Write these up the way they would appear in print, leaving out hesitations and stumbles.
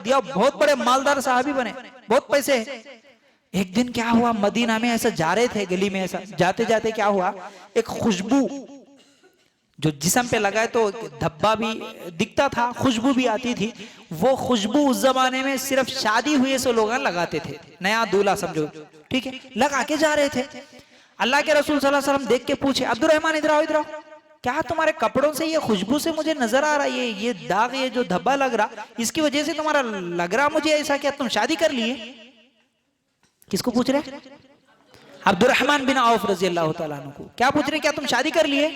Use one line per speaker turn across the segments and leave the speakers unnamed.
दिया, बहुत बड़े मालदार साहबी बने, बहुत पैसे है। एक दिन क्या हुआ, मदीना में ऐसा जा रहे थे गली में, ऐसा जाते जाते क्या हुआ, एक खुशबू जो जिस्म पे लगाए तो धब्बा भी दिखता था, खुशबू भी आती थी। वो खुशबू उस जमाने में सिर्फ शादी हुए से लोग लगाते थे, नया दूल्हा समझो, ठीक है, लगा के जा रहे थे। अल्लाह के रसूल सल्लल्लाहु अलैहि वसल्लम देख के पूछे, अब्दुर्रहमान इधर आओ, इधर आओ, क्या तुम्हारे कपड़ों से ये खुशबू से मुझे नजर आ रहा है, ये दाग, ये जो धब्बा लग रहा, इसकी वजह से तुम्हारा लग रहा मुझे ऐसा, क्या तुम शादी कर लिए? किसको पूछ रहे? अब्दुर्रहमान बिन औफ रजी अल्लाह तआला अन्हु को। क्या पूछ रहे, क्या तुम शादी कर लिए?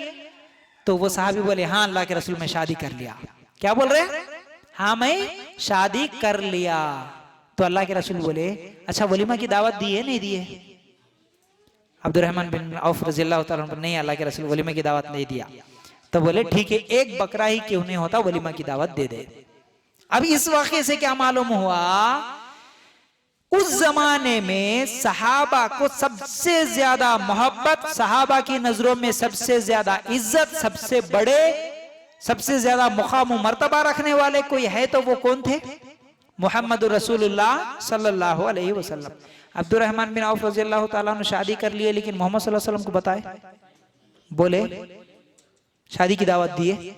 तो वो साहबी बोले, हाँ अल्लाह के रसूल मैं शादी कर लिया। क्या बोल रहे हैं? हाँ मैं शादी कर लिया। तो अल्लाह के रसूल बोले, अच्छा वलीमा की दावत दी है नहीं दी है? अब्दुर्रहमान बिन औफ रजी अल्लाह तआला अन्हु, नहीं अल्लाह के रसूल वलीमा की दावत नहीं दिया। तो बोले ठीक है, एक बकरा ही क्यों नहीं होता, वलीमा की दावत दे दे। अब इस वाक़े से क्या मालूम हुआ, उस जमाने में सहाबा को सबसे ज्यादा मोहब्बत, सहाबा की नजरों में सबसे ज्यादा इज्जत, सबसे बड़े, सबसे ज्यादा मुकाम मर्तबा रखने वाले कोई है तो वो कौन थे? मोहम्मद रसूलुल्लाह सल्लल्लाहु अलैहि वसल्लम। अब्दुर्रहमान बिन औफ रज़ी अल्लाह तआला ने शादी कर लिए, लेकिन मोहम्मद सल्लल्लाहु अलैहि वसल्लम को बताए, बोले शादी की दावत दिए।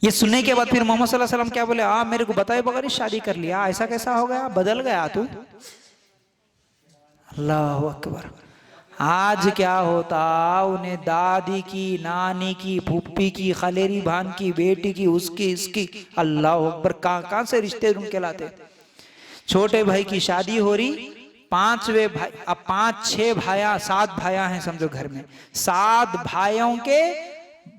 ये सुनने के बाद फिर मोहम्मद सल्लल्लाहु अलैहि वसल्लम क्या बोले, हाँ मेरे को बताए बगैर ही शादी कर लिया, ऐसा कैसा हो गया, बदल गया तू। अल्लाह अकबर। आज क्या होता, उन्हें दादी की, नानी की, फूफी की, खलेरी भान की, बेटी की, उसकी, इसकी, अल्लाह अकबर, कहां से रिश्ते ढूंढ के लाते। छोटे भाई की शादी हो रही, पांचवे भाई, अब 5-6 भाया, 7 भाया हैं समझो घर में, 7 भाइयों के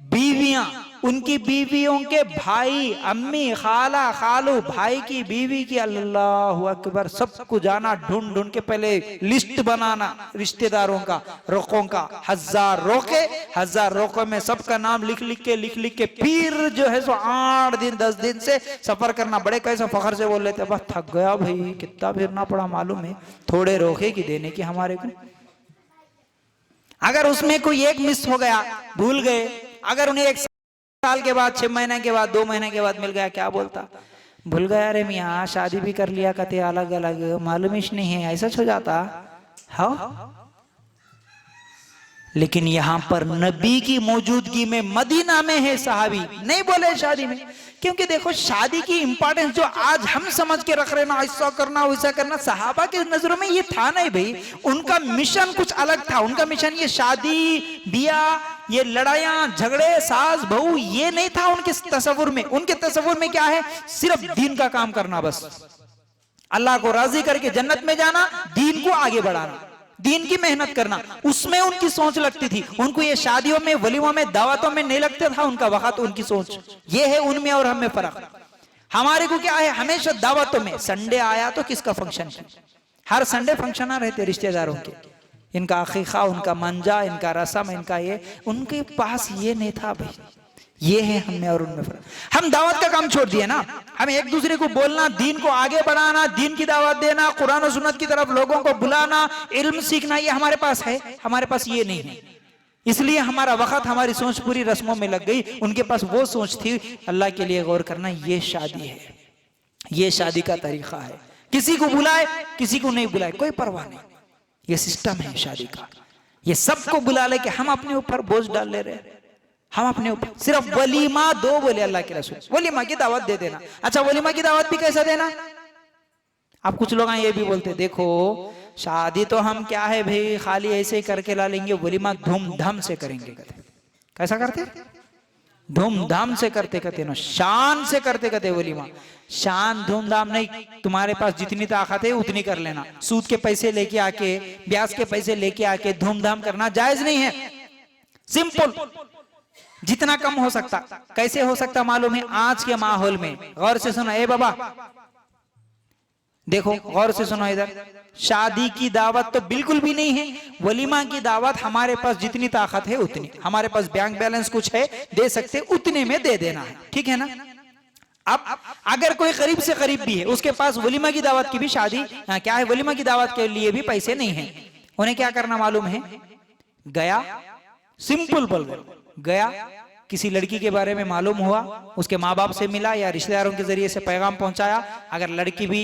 बीवियां, उनकी बीवियों के भाई, अम्मी, खाला, खालू, भाई की बीवी की, अल्लाह अकबर, सबको जाना ढूंढ ढूंढ के, पहले लिस्ट बनाना रिश्तेदारों का, रोकों का, 1000 रोके, 1000 रोकों में सबका नाम लिख लिख के फिर जो है सो 8 दिन 10 दिन से सफर करना। बड़े कैसे फखर से बोल लेते, बस थक गया भाई, कितना फिरना पड़ा मालूम है, थोड़े रोके की देने की हमारे को। अगर उसमें कोई एक मिस हो गया, भूल गए, अगर उन्हें 1 साल के बाद, 6 महीने के बाद, 2 महीने के बाद मिल गया, क्या बोलता, भूल गया रे मियाँ, शादी भी कर लिया कहते अलग अलग, मालूम ही नहीं है, ऐसा हो जाता। हाँ, लेकिन यहां पर नबी की मौजूदगी में, मदीना में है, सहाबी नहीं बोले शादी में, क्योंकि देखो शादी की इंपॉर्टेंस जो आज हम समझ के रख रहे ना, ऐसा करना वैसा करना, सहाबा के नजरों में ये था नहीं भाई। उनका मिशन कुछ अलग था। उनका मिशन ये शादी ब्याह, ये लड़ाइयां झगड़े, सास बहू, ये नहीं था उनके तसव्वुर में। उनके तसव्वुर में क्या है, सिर्फ दीन का काम करना, बस अल्लाह को राजी करके जन्नत में जाना, दीन को आगे बढ़ाना, दीन की मेहनत करना, उसमें उनकी सोच लगती थी। उनको ये शादियों में, वलीमों में, दावतों में नहीं लगता था उनका वक्त। उनकी सोच ये है, उनमें और हम में फर्क। हमारे को क्या है, हमेशा दावतों में, संडे आया तो किसका फंक्शन, हर संडे फंक्शन आ रहते रिश्तेदारों के, इनका अकीका, उनका मंजा, इनका रस्म, इनका ये, उनके पास ये नहीं था भाई। ये है हमें और उनमें फर्क। हम दावत का काम छोड़ दिए ना, हमें एक दूसरे को बोलना, दीन को आगे बढ़ाना, दीन की दावत देना, कुरान और सुन्नत की तरफ लोगों को बुलाना, इल्म सीखना, ये हमारे पास है, हमारे पास ये नहीं है। इसलिए हमारा वक्त, हमारी सोच पूरी रस्मों में लग गई। उनके पास वो सोच थी, अल्लाह के लिए गौर करना, ये शादी है, ये शादी का तरीका है, किसी को बुलाए किसी को नहीं बुलाए कोई परवाह नहीं, ये सिस्टम है शादी का। ये सबको बुला ले कि हम अपने ऊपर बोझ डाल ले रहे, हम अपने ऊपर सिर्फ वलीमा दो बोले अल्लाह के रसूल, वलीमा की दावत दे देना। अच्छा वलीमा की दावत भी कैसा देना? अब कुछ लोग ये भी बोलते, देखो शादी तो हम क्या है भाई, खाली ऐसे ही करके ला लेंगे, वलीमा धूमधाम से करेंगे। कहते कैसा करते? धूमधाम से करते, कहते ना शान से करते, कहते वलीमा। शान धूमधाम नहीं, तुम्हारे पास जितनी ताकत है उतनी कर लेना। सूद के पैसे लेके आके, ब्याज के पैसे लेके आके धूमधाम करना जायज नहीं है। सिंपल, जितना कम हो सकता। कैसे हो सकता मालूम है? आज के माहौल में, गौर से सुनो ए बाबा, देखो गौर से सुनो इधर, शादी की दावत तो बिल्कुल भी नहीं है। वलीमा की दावत हमारे पास जितनी ताकत है उतनी, हमारे पास बैंक बैलेंस कुछ है दे सकते, उतने में दे देना है, ठीक है ना। अब अगर कोई करीब से करीब भी है, उसके पास वलीमा की दावत की भी शादी क्या है, वलीमा की दावत के लिए भी पैसे नहीं है, उन्हें क्या करना मालूम है? गया, सिंपल बोल गया, किसी लड़की के बारे में मालूम हुआ, उसके माँ बाप से मिला या रिश्तेदारों के जरिए से पैगाम पहुंचाया, अगर लड़की भी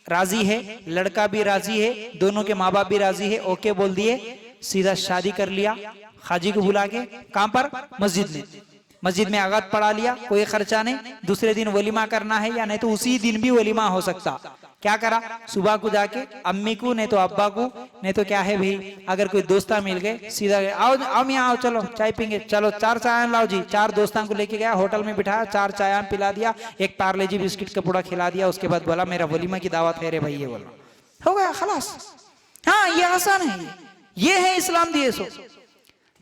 राजी है, लड़का भी राजी है, दोनों के माँ बाप भी राजी है, ओके बोल दिए, सीधा शादी कर लिया हाजी को बुला के। कहां पर? मस्जिद में। मस्जिद में आगात पढ़ा लिया, कोई खर्चा नहीं, दूसरे दिन वलीमा करना है या नहीं तो उसी दिन भी वलीमा हो सकता। क्या करा? सुबह को जाके अम्मी को नहीं तो अब्बा को नहीं तो क्या है भाई, अगर कोई दोस्ता मिल गए, सीधा आओ आओ यहाँ आओ, चलो चाय पीएंगे, चलो 4 चाय लाओ जी। 4 दोस्तों को लेके गया, होटल में बिठाया, 4 चाय पिला दिया, एक पार्ले जी बिस्किट का पूड़ा खिला दिया, उसके बाद बोला मेरा वलीमा की दावत है रे भाई, ये बोला हो गया खलास। हाँ ये आसान है, ये है इस्लाम दिए सो।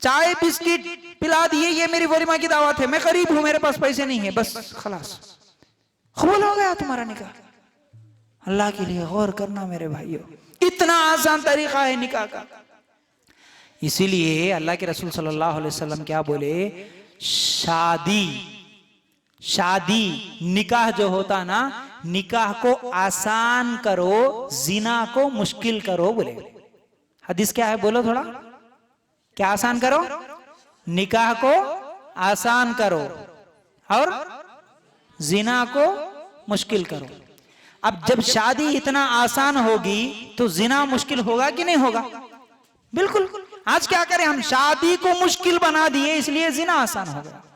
चाय बिस्किट पिला दिए, ये मेरी वलीमा की दावत है, मैं गरीब हूं, मेरे पास पैसे नहीं है, बस खलास कबूल हो गया तुम्हारा निकाह। अल्लाह के लिए गौर करना मेरे भाइयों, इतना आसान तरीका है निकाह का। इसीलिए अल्लाह के रसूल सल्लल्लाहु अलैहि वसल्लम क्या बोले, शादी निकाह जो होता ना, निकाह को आसान करो, जिना को मुश्किल करो बोले। हदीस क्या है बोलो थोड़ा, क्या आसान करो? निकाह को आसान करो और जिना को मुश्किल करो। अब जब शादी इतना आसान होगी तो जिना मुश्किल होगा कि नहीं होगा? बिल्कुल। आज क्या करें हम, शादी को मुश्किल बना दिए इसलिए जिना आसान हो गया।